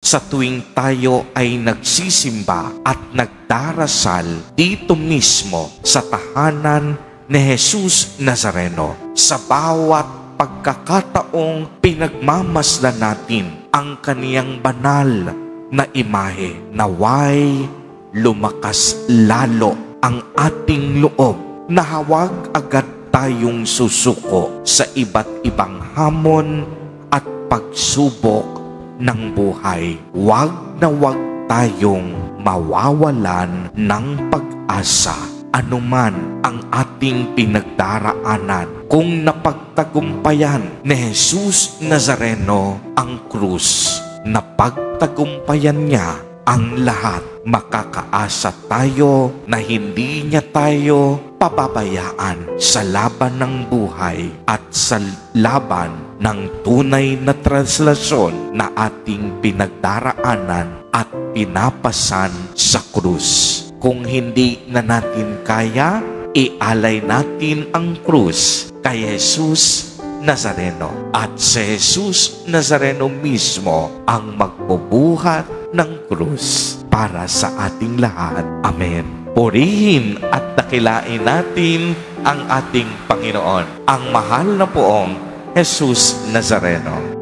sa tuwing tayo ay nagsisimba at nagdarasal dito mismo sa tahanan ni Jesus Nazareno. Sa bawat pagkakataong pinagmamasdan natin ang kaniyang banal na imahe, naway lumakas lalo ang ating loob na hawag agad tayong susuko sa iba't ibang hamon at pagsubok ng buhay. Wag na wag tayong mawawalan ng pag-asa anuman ang ating pinagdaraanan. Kung napagtagumpayan ni Jesus Nazareno ang krus, napagtagumpayan niya ang lahat, makakaasa tayo na hindi niya tayo pababayaan sa laban ng buhay at sa laban ng tunay na translasyon na ating pinagdaraanan at pinapasan sa krus. Kung hindi na natin kaya, ialay natin ang krus kay Jesus Nazareno. At si Jesus Nazareno mismo ang magbubuhat ng krus para sa ating lahat. Amen. Purihin at dakilain natin ang ating Panginoon, ang mahal na poong Jesus Nazareno.